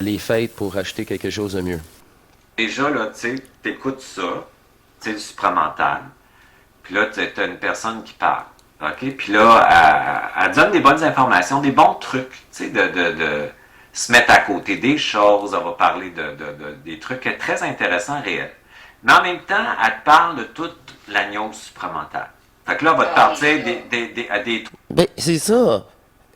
les fêtes pour acheter quelque chose de mieux. Déjà, là, tu sais, t'écoutes ça, tu sais, le supramental, puis là, tu as une personne qui parle. OK? Puis là, elle donne des bonnes informations, des bons trucs, tu sais, de se mettre à côté des choses. Elle va parler des trucs très intéressants, réels. Mais en même temps, elle te parle de toute l'agneau supramental. Fait que là, elle va te partir des Ben, c'est ça.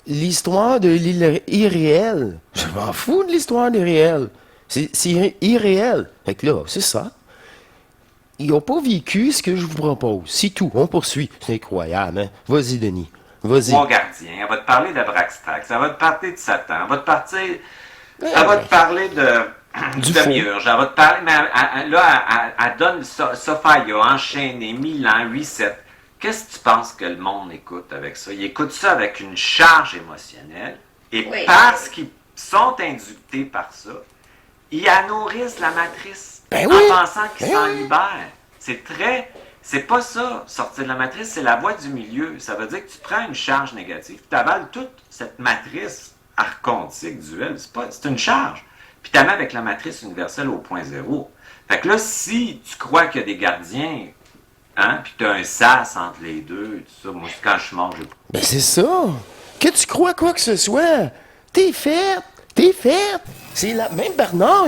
L'histoire de l'irréel. Je m'en fous de l'histoire de l'irréel. C'est irréel. Fait que là, c'est ça. Ils n'ont pas vécu ce que je vous propose. C'est tout. On poursuit. C'est incroyable, hein? Vas-y, Denis. Vas-y. trois gardiens. Elle va te parler d'Abraxtax. Elle va te parler de Satan. Elle va Ouais. te parler Du de faux. Miurge. Elle va te parler, mais elle donne Sophia, enchaîné, Milan, 8-7. Qu'est-ce que tu penses que le monde écoute avec ça? Il écoute ça avec une charge émotionnelle. Et Oui. parce qu'ils sont inductés par ça, ils nourrissent la matrice Ben en oui. pensant qu'ils Ben s'en oui. libèrent. C'est pas ça, sortir de la matrice, c'est la voie du milieu. Ça veut dire que tu prends une charge négative, tu avales toute cette matrice archontique, duelle, c'est une charge. Puis tu la mets avec la matrice universelle au point zéro. Fait que là, si tu crois qu'il y a des gardiens, hein, puis tu as un sas entre les deux, tout ça, moi, quand je mange, Ben, c'est ça. Que tu crois quoi que ce soit. T'es faite. T'es faite. C'est la même Bernard.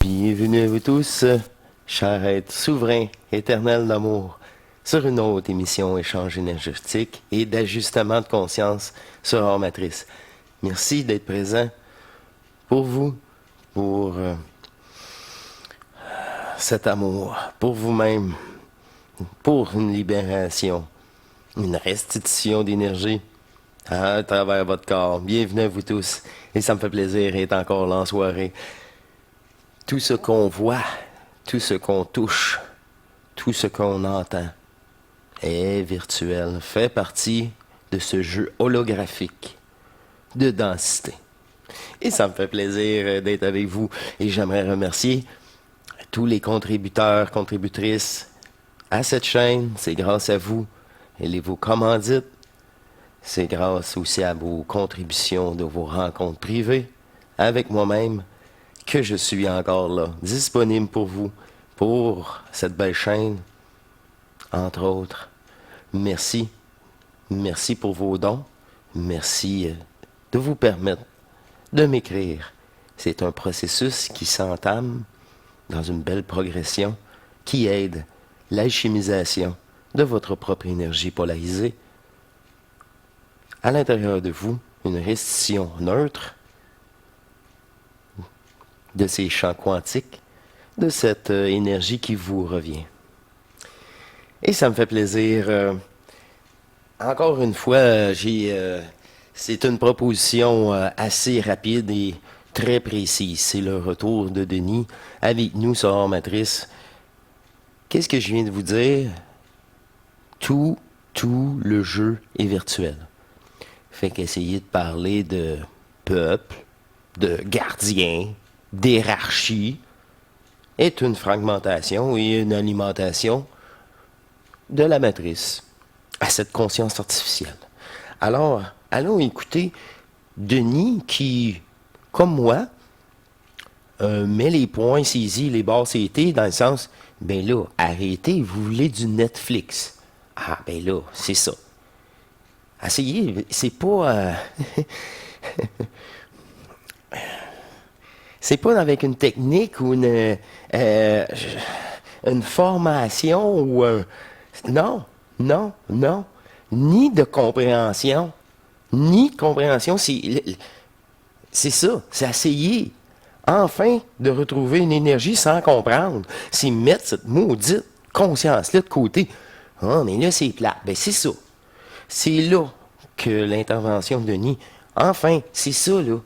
Bienvenue à vous tous, chers êtres souverains, éternels d'amour, sur une autre émission Échange énergétique et d'ajustement de conscience sur Hors Matrice. Merci d'être présent pour vous, pour cet amour, pour vous-même, pour une libération, une restitution d'énergie à travers votre corps. Bienvenue à vous tous et ça me fait plaisir d'être encore là en soirée. Tout ce qu'on voit, tout ce qu'on touche, tout ce qu'on entend est virtuel, fait partie de ce jeu holographique de densité. Et ça me fait plaisir d'être avec vous et j'aimerais remercier tous les contributeurs, contributrices à cette chaîne. C'est grâce à vous et vos commandites. C'est grâce aussi à vos contributions de vos rencontres privées avec moi-même que je suis encore là, disponible pour vous, pour cette belle chaîne, entre autres. Merci. Merci pour vos dons. Merci de vous permettre de m'écrire. C'est un processus qui s'entame dans une belle progression qui aide l'alchimisation de votre propre énergie polarisée. À l'intérieur de vous, une restitution neutre de ces champs quantiques, de cette énergie qui vous revient. Et ça me fait plaisir. Encore une fois, c'est une proposition assez rapide et très précise. C'est le retour de Denis avec nous sur Hors Matrice. Qu'est-ce que je viens de vous dire? Tout le jeu est virtuel. Fait qu'essayer de parler de peuple, de gardien, d'hierarchie, est une fragmentation et une alimentation de la matrice à cette conscience artificielle. Alors, allons écouter Denis qui, comme moi, met les points saisis, les barres CT dans le sens, ben là, arrêtez, vous voulez du Netflix. Ah, ben là, c'est ça. Essayez, c'est pas... c'est pas avec une technique ou une formation ou un... Non, non, non. Ni de compréhension. Ni de compréhension. C'est ça. C'est essayer, enfin, de retrouver une énergie sans comprendre. C'est mettre cette maudite conscience-là de côté. Ah, mais là, c'est plat. Ben, c'est ça. C'est là que l'intervention de Denis... Enfin, c'est ça, là.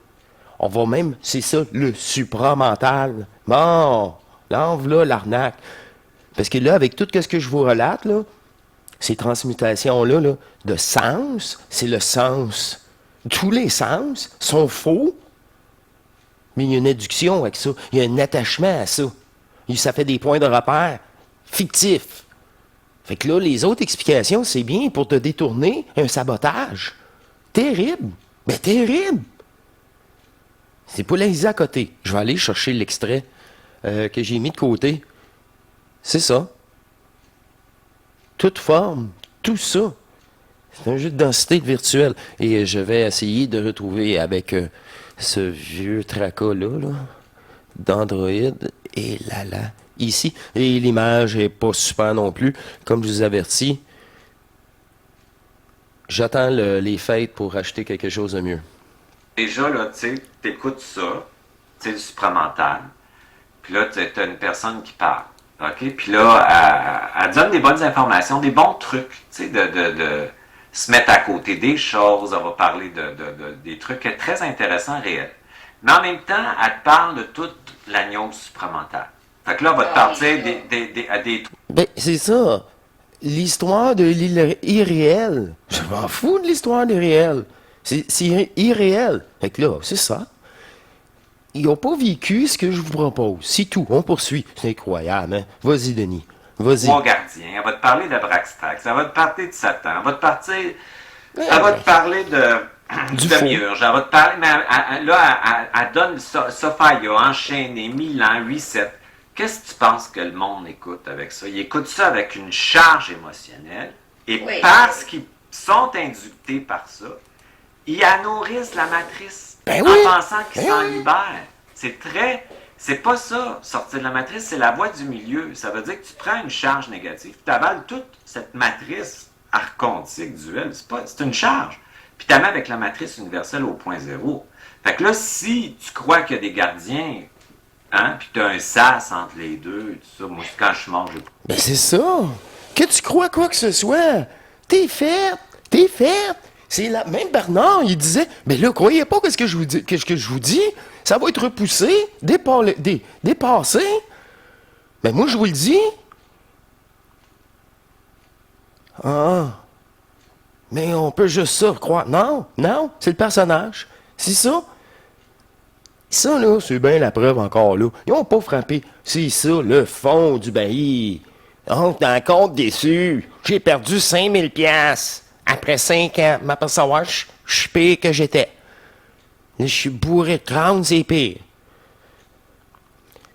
On va même, c'est ça, le supramental. Bon, l'enve là, l'arnaque. Parce que là, avec tout ce que je vous relate, là, ces transmutations-là, là, de sens, c'est le sens. Tous les sens sont faux, mais il y a une induction avec ça. Il y a un attachement à ça. Ça fait des points de repère fictifs. Fait que là, les autres explications, c'est bien pour te détourner un sabotage. Terrible. Mais terrible. C'est polarisé à côté. Je vais aller chercher l'extrait que j'ai mis de côté. C'est ça. Toute forme, tout ça. C'est un jeu de densité virtuelle. Et je vais essayer de retrouver avec ce vieux tracas-là, là, d'Android. Et là, ici. Et l'image n'est pas super non plus. Comme je vous avertis, j'attends les fêtes pour acheter quelque chose de mieux. Déjà, là, tu sais, t'écoutes ça, tu sais, le supramental, puis là, t'as une personne qui parle, OK? Puis là, elle donne des bonnes informations, des bons trucs, tu sais, de se mettre à côté des choses, elle va parler des trucs très intéressants, réels. Mais en même temps, elle te parle de toute l'agneau supramental. Fait que là, elle va te partir des trucs. Ben, c'est ça. L'histoire de l'irréel. Je m'en fous de l'histoire de l'irréel. C'est irréel. Fait que là, c'est ça. Ils n'ont pas vécu ce que je vous propose. C'est tout. On poursuit. C'est incroyable, hein? Vas-y, Denis. Vas-y. Trois gardiens. Elle va te parler d'Abraxtrax. Elle va te parler de Satan. Elle va te parler du Demiurge. Elle va te parler, mais elle donne Sophia, enchaîné, Milan, 8-7. Qu'est-ce que tu penses que le monde écoute avec ça? Il écoute ça avec une charge émotionnelle. Et parce qu'ils sont inductés par ça, ils nourrissent la matrice en pensant qu'ils s'en libèrent. C'est pas ça, sortir de la matrice, c'est la voie du milieu. Ça veut dire que tu prends une charge négative, tu avales toute cette matrice archontique duelle, c'est une charge. Puis tu la mets avec la matrice universelle au point zéro. Fait que là, si tu crois qu'il y a des gardiens, hein, puis tu as un sas entre les deux, tout ça, moi, quand je mange, Ben c'est ça. Que tu crois quoi que ce soit, t'es faite. C'est là, même Bernard, il disait, mais là, croyez pas que ce que je vous dis, ça va être repoussé, dépassé. Mais moi, je vous le dis. Ah, mais on peut juste ça croire. Non, c'est le personnage. C'est ça. Ça, là, c'est bien la preuve encore, là. Ils n'ont pas frappé. C'est ça, le fond du bailli. Donc, dans le compte déçu, j'ai perdu 5000 piastres. Après 5 ans, mais pour savoir, je suis pire que j'étais. Là, je suis bourré de 30, c'est pire.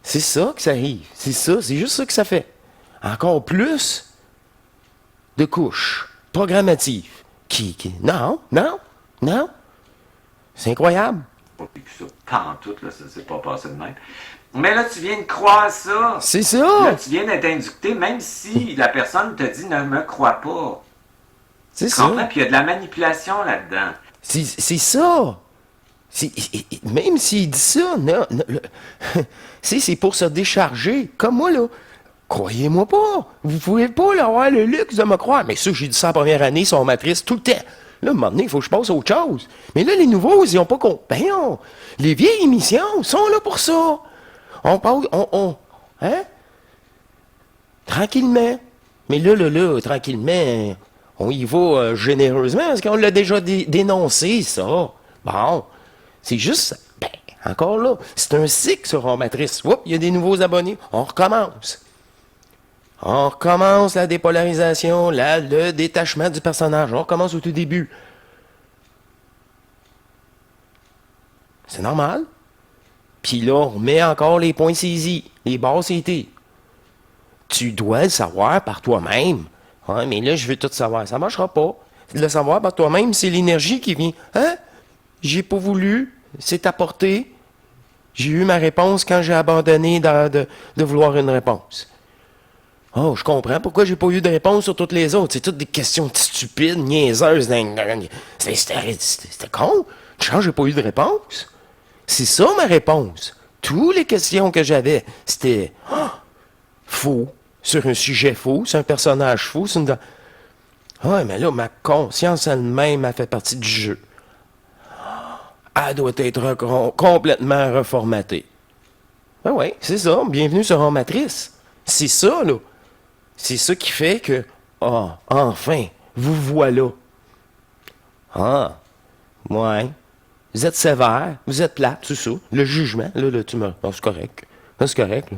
C'est ça que ça arrive. C'est ça, c'est juste ça que ça fait. Encore plus de couches programmatives. Non. C'est incroyable. pas vécu ça pantoute, là, ça s'est pas passé de même. Mais là, tu viens de croire ça. C'est ça. Là, tu viens d'être inducté, même si la personne te dit ne me crois pas. C'est ça. Puis il y a de la manipulation là-dedans. C'est ça. Même s'il dit ça, non, c'est pour se décharger. Comme moi, là. Croyez-moi pas. Vous pouvez pas avoir le luxe de me croire. Mais ça, j'ai dit ça en première année, son matrice, tout le temps. Là, à un moment donné, il faut que je passe à autre chose. Mais là, les nouveaux, ils n'ont pas compris. Ben non. Les vieilles émissions sont là pour ça. On parle, hein? Tranquillement. Mais là, tranquillement, on y va généreusement, parce qu'on l'a déjà dénoncé, ça. Bon. C'est juste, ben, encore là, c'est un cycle sur en matrice. Oups, il y a des nouveaux abonnés. On recommence. On recommence la dépolarisation, le détachement du personnage. On recommence au tout début. C'est normal. Puis là, on met encore les points saisis, les barres CT. Tu dois le savoir par toi-même. Ouais, mais là, je veux tout savoir. Ça ne marchera pas. Le savoir par toi-même, c'est l'énergie qui vient. Hein? J'ai pas voulu. C'est apporté. J'ai eu ma réponse quand j'ai abandonné de vouloir une réponse. Oh, je comprends pourquoi j'ai pas eu de réponse sur toutes les autres. C'est toutes des questions stupides, niaiseuses. C'était con. J'ai pas eu de réponse. C'est ça ma réponse. Toutes les questions que j'avais, c'était faux. Sur un sujet faux, sur un personnage faux. Ouais, mais là, ma conscience elle-même a fait partie du jeu. elle doit être complètement reformatée. Ben oui, c'est ça. Bienvenue sur Home Matrice. C'est ça, là. C'est ça qui fait que, enfin, vous voilà. Ah, ouais. Vous êtes sévère, vous êtes plate, c'est ça. Le jugement, là tu me... c'est correct. Là, c'est correct, là.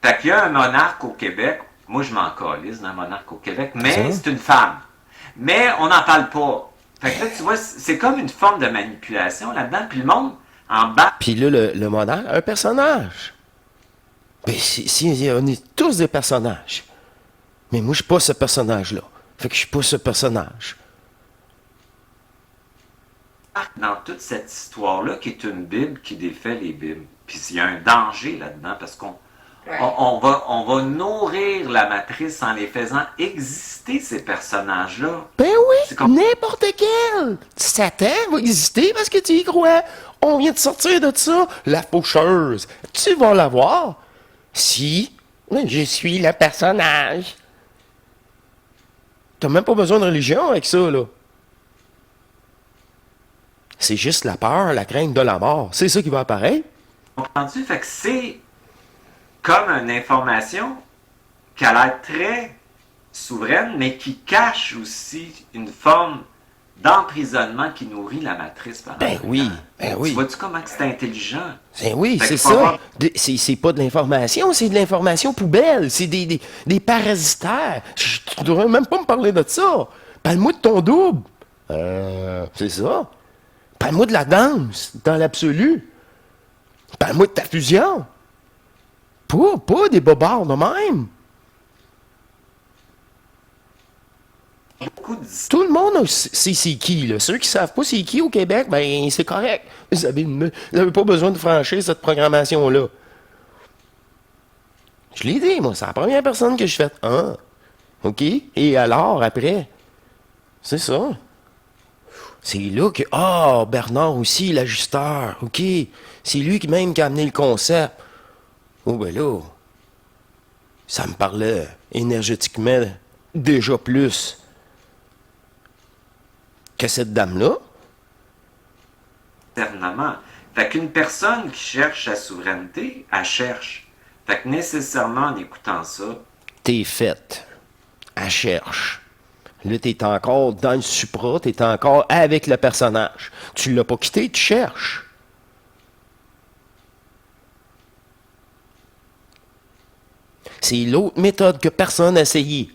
Fait qu'il y a un monarque au Québec, moi je m'en calisse d'un monarque au Québec, mais Ça? c'est une femme. Mais on n'en parle pas. Fait que là, tu vois, c'est comme une forme de manipulation là-dedans, puis le monde en bas. Puis là, le monarque, un personnage. Ben, on est tous des personnages. Mais moi, je suis pas ce personnage-là. Fait que je suis pas ce personnage. Dans toute cette histoire-là, qui est une Bible qui défait les Bibles. Puis il y a un danger là-dedans, parce qu'on Ouais. on va nourrir la matrice en les faisant exister, ces personnages-là. Ben C'est oui, comme- n'importe quel. Satan va exister parce que tu y crois. On vient de sortir de ça. La faucheuse. Tu vas la voir. Si je suis le personnage. T'as même pas besoin de religion avec ça, là. C'est juste la peur, la crainte de la mort. C'est ça qui va apparaître. Comprends-tu? Fait que c'est comme une information qui a l'air très souveraine, mais qui cache aussi une forme d'emprisonnement qui nourrit la matrice pendant Ben le oui, temps. ben oui. Tu vois-tu comment que c'est intelligent? Ben oui, Fait c'est qu'il faut ça. avoir- C'est pas de l'information, c'est de l'information poubelle. C'est des parasitaires. Tu devrais même pas me parler de ça. Parle-moi de ton double. C'est ça. Parle-moi de la danse, dans l'absolu. Parle-moi de ta fusion. Pas des bobards de même. Beaucoup d'histoires. Tout le monde sait c'est qui, là. Ceux qui savent pas c'est qui au Québec, ben c'est correct. Vous avez pas besoin de franchir cette programmation-là. Je l'ai dit, moi, c'est la première personne que je fais. Ah, OK? Et alors, après? C'est ça. C'est là que... Ah, Bernard aussi, l'ajusteur. OK? C'est lui qui même qui a amené le concept. Oh, ben là, ça me parlait énergétiquement déjà plus que cette dame-là. Discernement. Fait qu'une personne qui cherche sa souveraineté, elle cherche. Fait que nécessairement en écoutant ça, T'es faite. Elle cherche. Là, t'es encore dans le supra, t'es encore avec le personnage. Tu l'as pas quitté, tu cherches. C'est l'autre méthode que personne n'a essayé.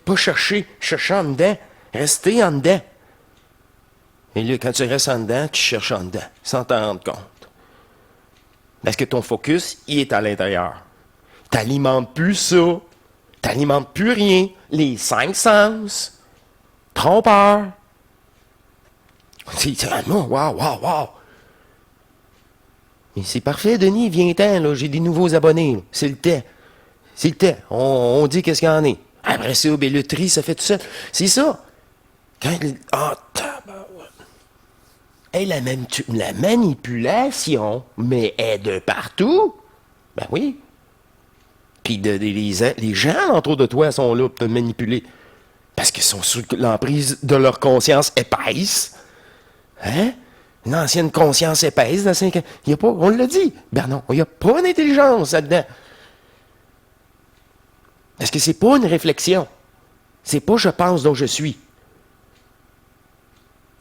Pas chercher en dedans, rester en dedans. Et là, quand tu restes en dedans, tu cherches en dedans, sans t'en rendre compte. Parce que ton focus, il est à l'intérieur. T'alimentes plus ça. T'alimentes plus rien. Les 5 sens. Trompeur. C'est vraiment, wow. Mais c'est parfait, Denis, viens-t'en, là. J'ai des nouveaux abonnés, là. C'est le temps. C'est le temps. On dit qu'est-ce qu'il y en est. Après ça, ben, le tri, ça fait tout ça. C'est ça. Quand... tabarouette. Hey, la manipulation, mais est de partout. Ben oui. Puis les gens autour de toi sont là pour te manipuler. Parce qu'ils sont sous l'emprise de leur conscience épaisse. Hein? Une ancienne conscience épaisse dans 5 ans. Il y a pas, on l'a dit, Bernard, il n'y a pas d'intelligence là-dedans. Parce que c'est pas une réflexion. C'est pas je pense donc je suis.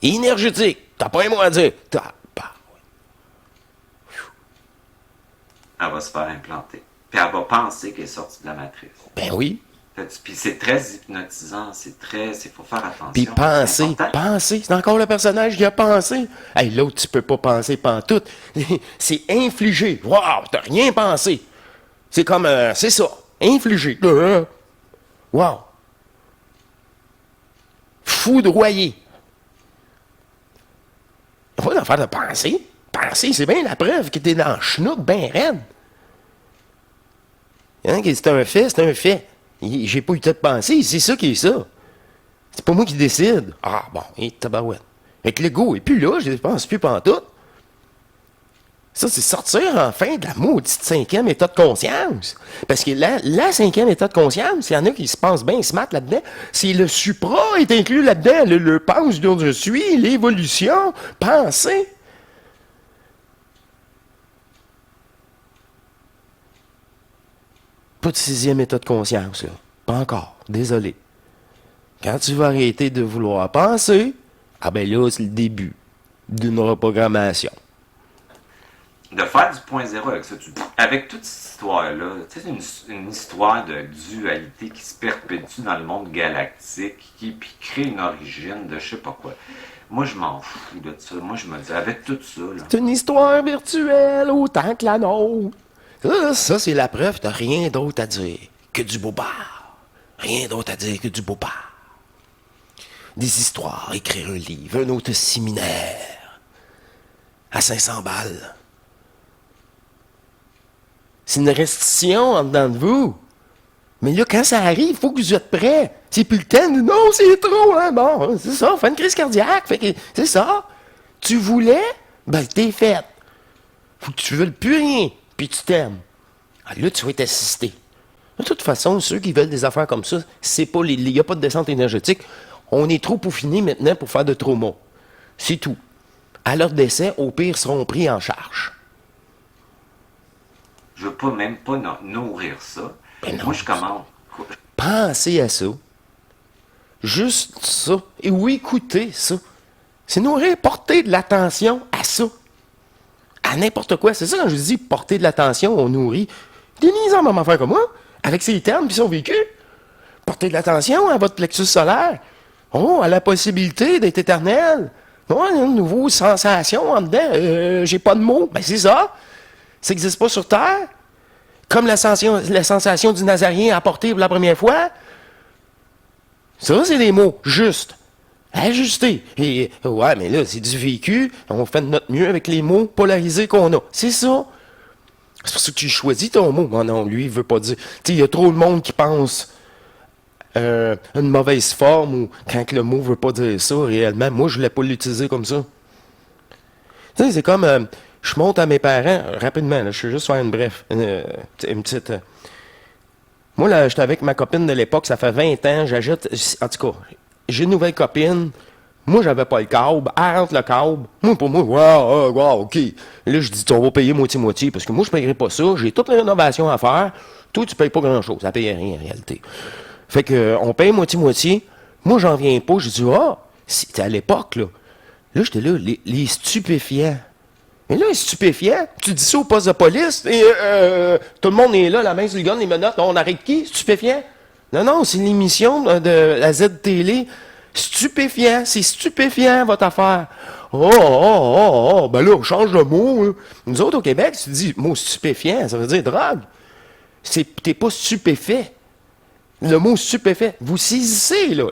Énergétique. T'as pas un mot à dire. elle va se faire implanter. Puis elle va penser qu'elle est sortie de la matrice. Ben oui. Puis c'est très hypnotisant, faut faire attention. Puis C'est penser, important. c'est encore le personnage qui a pensé. Hey, l'autre, tu peux pas penser pantoute. C'est infligé. Wow, t'as rien pensé. C'est comme, c'est ça, infligé. Wow. Foudroyé. Il n'y a pas d'affaire de penser. Penser, c'est bien la preuve que t'es dans le schnook bien raide. Hein, que c'est un fait, c'est un fait. J'ai pas eu le temps de penser, c'est ça qui est ça. C'est pas moi qui décide. Ah bon, et tabarouette. Avec le go, et puis là, je ne pense plus pantoute. Ça, c'est sortir enfin de la maudite cinquième état de conscience. Parce que la cinquième état de conscience, il y en a qui se pensent bien smart là-dedans. C'est le supra est inclus là-dedans. Le pense dont je suis, l'évolution, penser. Pas de sixième état de conscience, là. Pas encore. Désolé. Quand tu vas arrêter de vouloir penser, ah ben là, c'est le début d'une reprogrammation. De faire du point zéro avec ça, avec toute cette histoire-là, c'est une histoire de dualité qui se perpétue dans le monde galactique, qui puis crée une origine de je sais pas quoi. Moi, je m'en fous de ça. Moi, je me dis, avec tout ça, là, C'est une histoire virtuelle autant que la nôtre. Ça c'est la preuve, t'as rien d'autre à dire que du bobard. Rien d'autre à dire que du bobard. Des histoires, écrire un livre, un autre séminaire. À 500 balles. C'est une restriction en dedans de vous. Mais là, quand ça arrive, il faut que vous êtes prêts. C'est plus le temps de non, c'est trop, hein. Bon, c'est ça, fait une crise cardiaque. Fait que c'est ça. Tu voulais, ben t'es fait. Faut que tu veuilles plus rien, puis tu t'aimes. Ah, là, tu vas être assisté. De toute façon, ceux qui veulent des affaires comme ça, c'est pas il n'y a pas de descente énergétique. On est trop peaufinés maintenant pour faire de trauma. C'est tout. À leur décès, au pire, seront pris en charge. je veux pas même pas nourrir ça. Ben non. Moi, je commence. Pensez à ça. Juste ça. Et oui, écoutez ça. C'est nourrir, porter de l'attention à ça. À n'importe quoi. C'est ça quand je dis porter de l'attention, on nourrit. Denise en maman faire comme moi, avec ses termes puis son vécu. Portez de l'attention à votre plexus solaire. Oh, à la possibilité d'être éternel. Oh, une nouvelle sensation en dedans. J'ai pas de mots. Ben, c'est ça. Ça n'existe pas sur Terre. Comme la sensation du Nazarien apportée pour la première fois. Ça, c'est des mots justes. Ajustés. Et, ouais, mais là, c'est du vécu. On fait de notre mieux avec les mots polarisés qu'on a. C'est ça. C'est pour ça que tu choisis ton mot. Non, non, lui, il veut pas dire. Tu sais, il y a trop de monde qui pense une mauvaise forme ou quand le mot veut pas dire ça réellement. Moi, je voulais pas l'utiliser comme ça. Tu sais, c'est comme je monte à mes parents rapidement. Là, je vais juste faire une bref. Une petite. Moi, là, j'étais avec ma copine de l'époque, ça fait 20 ans, j'ajoute. En tout cas, j'ai une nouvelle copine. Moi, j'avais pas le câble. Elle rentre le câble. Moi, pour moi, wow, OK. Et là, je dis, on va payer moitié-moitié, parce que moi, je payerai pas ça. J'ai toutes les rénovations à faire. Toi, tu payes pas grand-chose. Ça paye rien, en réalité. Fait que, on paye moitié-moitié. Moi, j'en viens pas. Je dis, c'était à l'époque, là. Là, j'étais là, les stupéfiants. Mais là, les stupéfiants, tu dis ça au poste de police, et tout le monde est là, la main sur le gun, les menottes, on arrête qui? Stupéfiant? Non, non, c'est l'émission de la Z-Télé. Stupéfiant, c'est stupéfiant, votre affaire. Ben là, on change de mot. Hein. Nous autres, au Québec, si tu dis mot stupéfiant, ça veut dire drogue. T'es pas stupéfait. Le mot stupéfait, vous saisissez, là.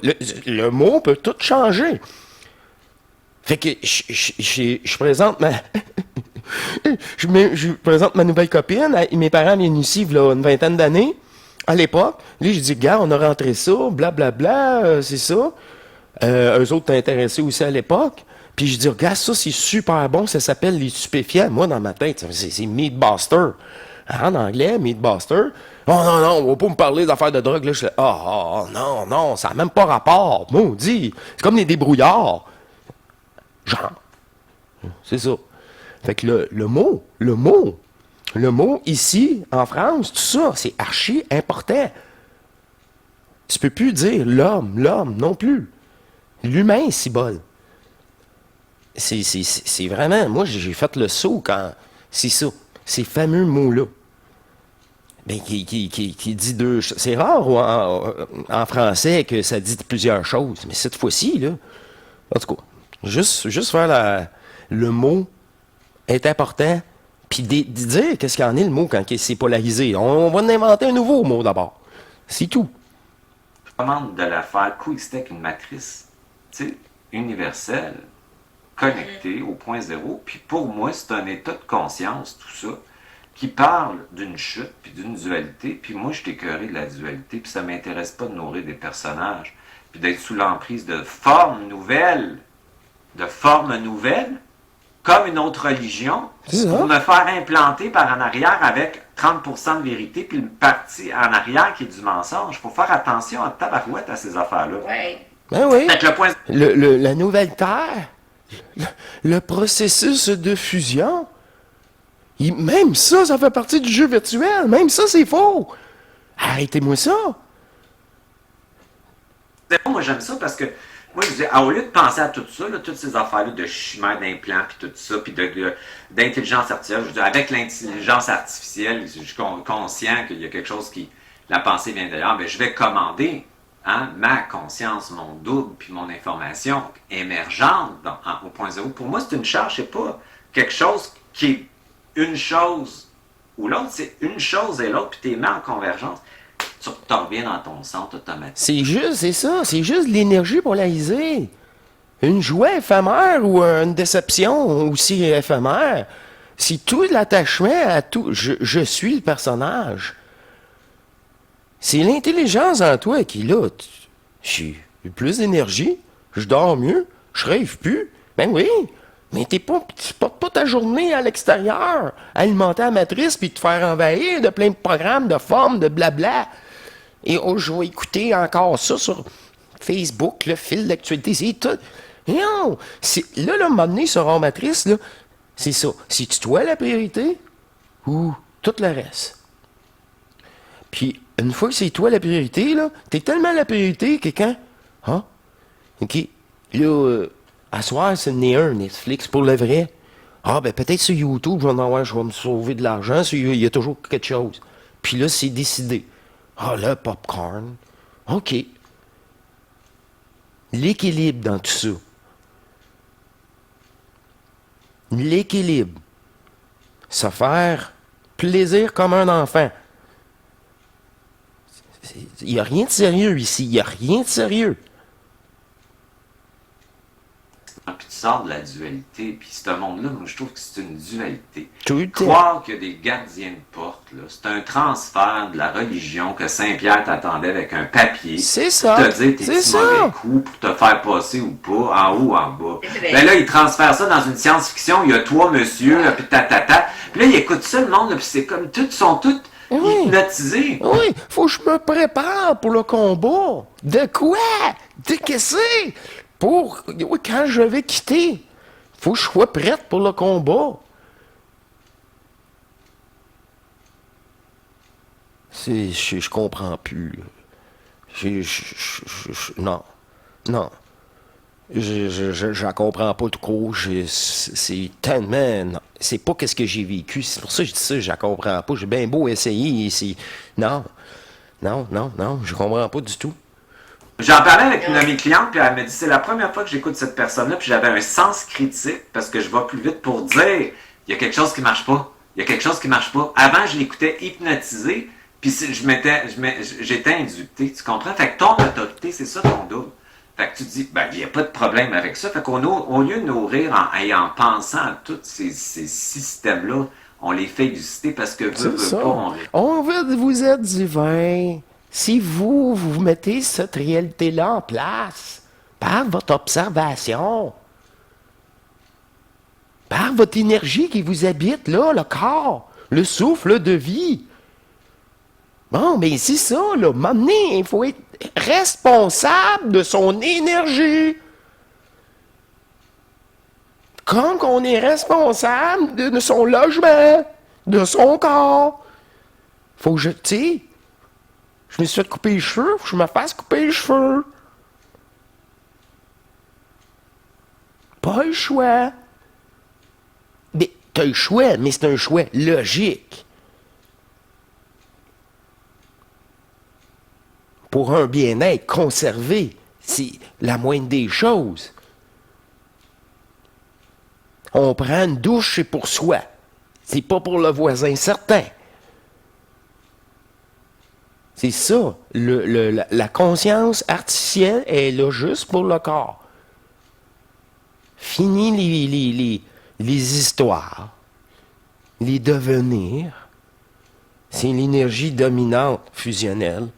Le mot peut tout changer. Fait que je présente ma... je présente ma nouvelle copine. Mes parents viennent ici, il y a une vingtaine d'années, à l'époque. Là, je dis, gars, on a rentré ça, blablabla, c'est ça. Eux autres étaient intéressés aussi à l'époque. Puis je dis, regarde, ça, c'est super bon, ça s'appelle les stupéfiants. Moi, dans ma tête, c'est Meatbuster. En anglais, Meatbuster. Oh non, non, on va pas me parler d'affaires de drogue. Là, je dis, non, non, ça n'a même pas rapport. Maudit. C'est comme les débrouillards. Genre. C'est ça. Fait que le mot, ici, en France, tout ça, c'est archi important. Tu peux plus dire l'homme non plus. L'humain, c'est bol. C'est vraiment... Moi, j'ai fait le saut quand... C'est ça. Ces fameux mots-là. Ben, qui dit deux... C'est rare en français que ça dit plusieurs choses. Mais cette fois-ci, là... En tout cas, juste faire le mot est important. Puis dire qu'est-ce qu'il y en est le mot quand c'est polarisé. On va en inventer un nouveau mot d'abord. C'est tout. Je commande de la faire coexister avec une matrice, tu sais, universelle, connectée au point zéro. Puis pour moi, c'est un état de conscience, tout ça, qui parle d'une chute, puis d'une dualité. Puis moi, je suis écœuré de la dualité, puis ça m'intéresse pas de nourrir des personnages, puis d'être sous l'emprise de formes nouvelles, comme une autre religion C'est ça. pour me faire implanter par en arrière avec 30% de vérité, puis une partie en arrière qui est du mensonge. Il faut faire attention à tabarouette à ces affaires-là. Ouais. Ben oui. Fait que le point... La nouvelle Terre, le, le processus de fusion, même ça, ça fait partie du jeu virtuel. Même ça, c'est faux. Arrêtez-moi ça. Moi, j'aime ça parce que, moi, je dis, au lieu de penser à tout ça, là, toutes ces affaires-là de chimère d'implants, puis tout ça, puis d'intelligence artificielle, je dis, avec l'intelligence artificielle, je suis conscient qu'il y a quelque chose qui, la pensée vient d'ailleurs, mais je vais commander ma conscience, mon double, puis mon information émergente au point zéro. Pour moi, c'est une charge, c'est pas quelque chose qui est une chose ou l'autre, c'est une chose et l'autre, puis tu les mets en convergence. Tu reviens dans ton centre automatique. C'est ça, c'est juste de l'énergie polarisée. Une jouet éphémère ou une déception aussi éphémère. C'est tout l'attachement à tout. Je suis le personnage. C'est l'intelligence en toi qui est là. J'ai plus d'énergie, je dors mieux, je rêve plus. Ben oui, mais tu portes pas ta journée à l'extérieur, à alimenter la matrice puis te faire envahir de plein de programmes, de formes, de blabla. Et oh, je vais écouter encore ça sur Facebook, le fil d'actualité, c'est tout. Non, là, à un moment donné, sur Home Matrice, là, c'est ça. C'est-tu toi la priorité ou tout le reste? Puis, une fois que c'est toi la priorité, là, t'es tellement la priorité que quand... Hein? OK. Là, à soir, c'est un Netflix pour le vrai. Ah, ben peut-être sur YouTube, je vais me sauver de l'argent. Il y a toujours quelque chose. Puis là, c'est décidé. Ah, le popcorn. OK. L'équilibre dans tout ça. L'équilibre. Se faire plaisir comme un enfant. Il n'y a rien de sérieux ici. Il n'y a rien de sérieux. Puis tu sors de la dualité. Puis ce monde-là, moi, je trouve que c'est une dualité. Tout Croire qu'il y a des gardiens de porte, là, c'est un transfert de la religion que Saint-Pierre t'attendait avec un papier. C'est ça. Pour te dire tes C'est petits ça. mauvais coups, pour te faire passer ou pas, en haut ou en bas. C'est vrai. Ben là, il transfère ça dans une science-fiction. Il y a toi, monsieur, puis tatata. Puis là, il écoute ça, le monde, puis c'est comme tous sont tous Oui. hypnotisés. Oui, faut que je me prépare pour le combat. De quoi? De qu'est-ce que c'est? Pour oui, quand je vais quitter, faut que je sois prête pour le combat. Je comprends plus. Là. Non. Non. Je la comprends pas trop. C'est tellement... Non. C'est pas qu'est-ce que j'ai vécu. C'est pour ça que je dis ça, je la comprends pas. J'ai bien beau essayer. Non. Non. Je comprends pas du tout. J'en parlais avec une de mes clientes, puis elle me dit c'est la première fois que j'écoute cette personne-là, puis j'avais un sens critique parce que je vais plus vite pour dire il y a quelque chose qui marche pas. Il y a quelque chose qui marche pas. Avant, je l'écoutais hypnotisé, puis j'étais inducté. Tu comprends? Fait que ton autorité, c'est ça ton double. Fait que tu te dis, ben, il n'y a pas de problème avec ça. Fait qu'au lieu de nourrir en pensant à tous ces systèmes-là, on les fait exister parce que C'est ça. pas, On veut vous êtes divin. Si vous mettez cette réalité-là en place, par votre observation, par votre énergie qui vous habite, là, le corps, le souffle de vie. Bon, mais c'est ça, là. Maintenant, il faut être responsable de son énergie. Comme qu'on est responsable de son logement, de son corps. Faut que tu sais, je me suis fait couper les cheveux, faut que je me fasse couper les cheveux. Pas le choix. Mais t'as le choix, mais c'est un choix logique. Pour un bien-être conservé, c'est la moindre des choses. On prend une douche, c'est pour soi. C'est pas pour le voisin certain. C'est ça. La conscience artificielle est là juste pour le corps. Fini les histoires, les devenirs. C'est l'énergie dominante fusionnelle.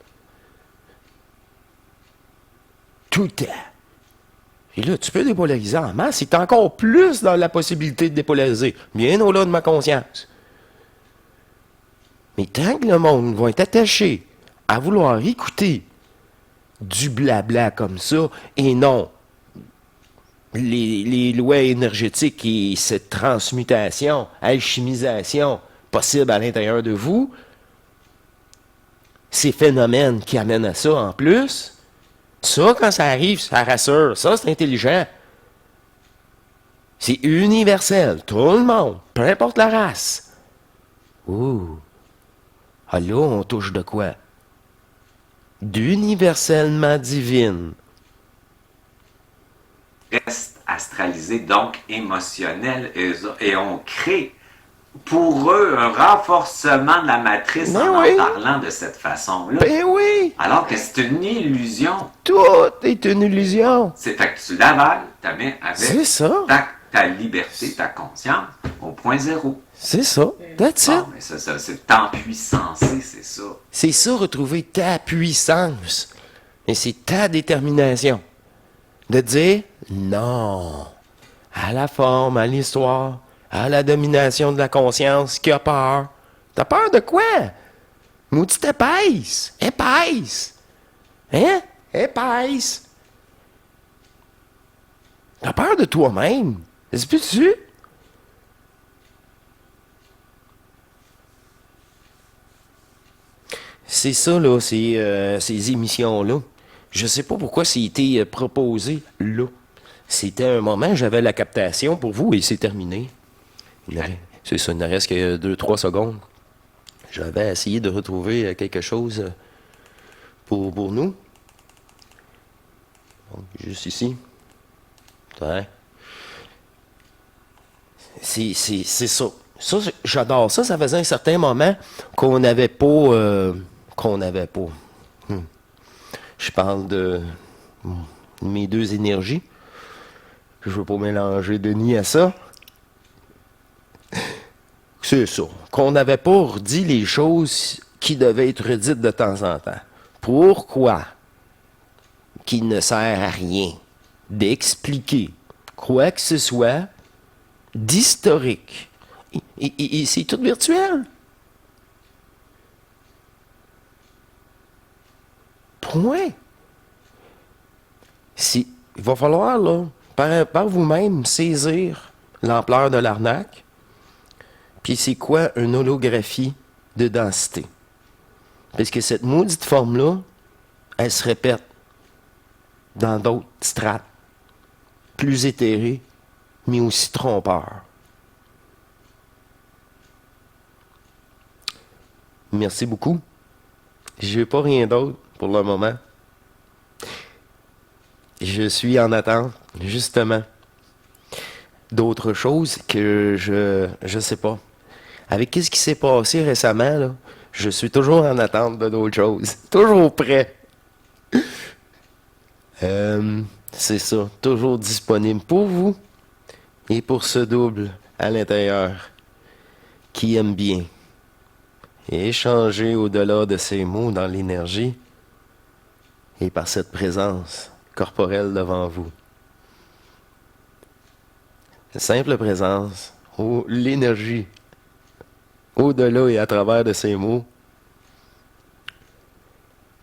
Tout est. Puis là, tu peux dépolariser en masse. C'est encore plus dans la possibilité de dépolariser. Bien au-delà de ma conscience. Mais tant que le monde va être attaché à vouloir écouter du blabla comme ça, et non les lois énergétiques et cette transmutation, alchimisation possible à l'intérieur de vous, ces phénomènes qui amènent à ça en plus, ça, quand ça arrive, ça rassure. Ça, c'est intelligent. C'est universel. Tout le monde, peu importe la race. Ouh. Ah là, on touche de quoi? D'universellement divine. Reste astralisé, donc émotionnel, et on crée pour eux un renforcement de la matrice en parlant de cette façon-là. Ben oui! Alors que c'est une illusion. Tout est une illusion. C'est fait que tu l'avales, tu la mets avec ta liberté, ta conscience au point zéro. C'est ça. That's it. Mais ça, c'est t'empuissancer, c'est ça. C'est ça, retrouver ta puissance. Et c'est ta détermination. De dire non à la forme, à l'histoire, à la domination de la conscience qui a peur. T'as peur de quoi? Maudite épaisse! Épaisse! Hein? Épaisse! T'as peur de toi-même. Est-ce que tu? C'est ça, là, ces émissions-là. Je sais pas pourquoi c'était proposé là. C'était un moment, j'avais la captation pour vous et c'est terminé. C'est ça, il ne reste que 2-3 secondes. J'avais essayé de retrouver quelque chose pour nous. Donc, juste ici. Ouais. C'est ça. Ça, j'adore ça. Ça faisait un certain moment qu'on n'avait pas... Je parle de mes deux énergies. Je veux pas mélanger Denis à ça. C'est ça. Qu'on n'avait pas redit les choses qui devaient être dites de temps en temps. Pourquoi? Qu'il ne sert à rien d'expliquer quoi que ce soit d'historique. Et c'est tout virtuel. Point. Il va falloir, là, par vous-même, saisir l'ampleur de l'arnaque. Puis c'est quoi une holographie de densité? Parce que cette maudite forme-là, elle se répète dans d'autres strates, plus éthérées, mais aussi trompeurs. Merci beaucoup. Je n'ai pas rien d'autre pour le moment. Je suis en attente, justement, d'autres choses que je sais pas. Avec ce qui s'est passé récemment, là, je suis toujours en attente de d'autres choses. Toujours prêt. C'est ça. Toujours disponible pour vous et pour ce double à l'intérieur qui aime bien échanger au-delà de ces mots dans l'énergie et par cette présence corporelle devant vous. Simple présence, l'énergie au-delà et à travers de ces mots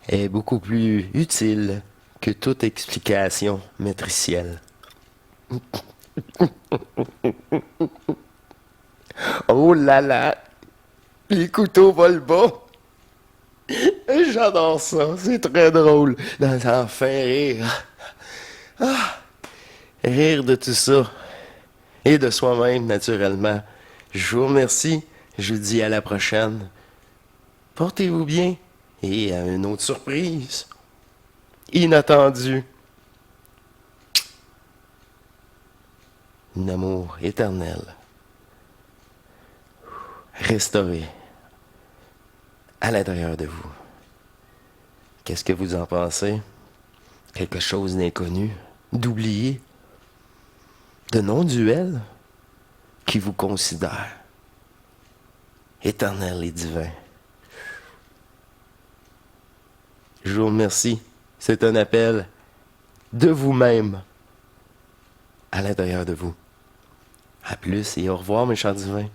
est beaucoup plus utile que toute explication matricielle. Oh là là, les couteaux volent bas. J'adore ça, c'est très drôle. D'en faire rire. Rire de tout ça. Et de soi-même, naturellement. Je vous remercie. Je vous dis à la prochaine. Portez-vous bien. Et à une autre surprise. Inattendue. Un amour éternel. Restauré. À l'intérieur de vous. Qu'est-ce que vous en pensez? Quelque chose d'inconnu, d'oublié, de non-duel, qui vous considère éternel et divin. Je vous remercie. C'est un appel de vous-même à l'intérieur de vous. À plus et au revoir, mes chers divins.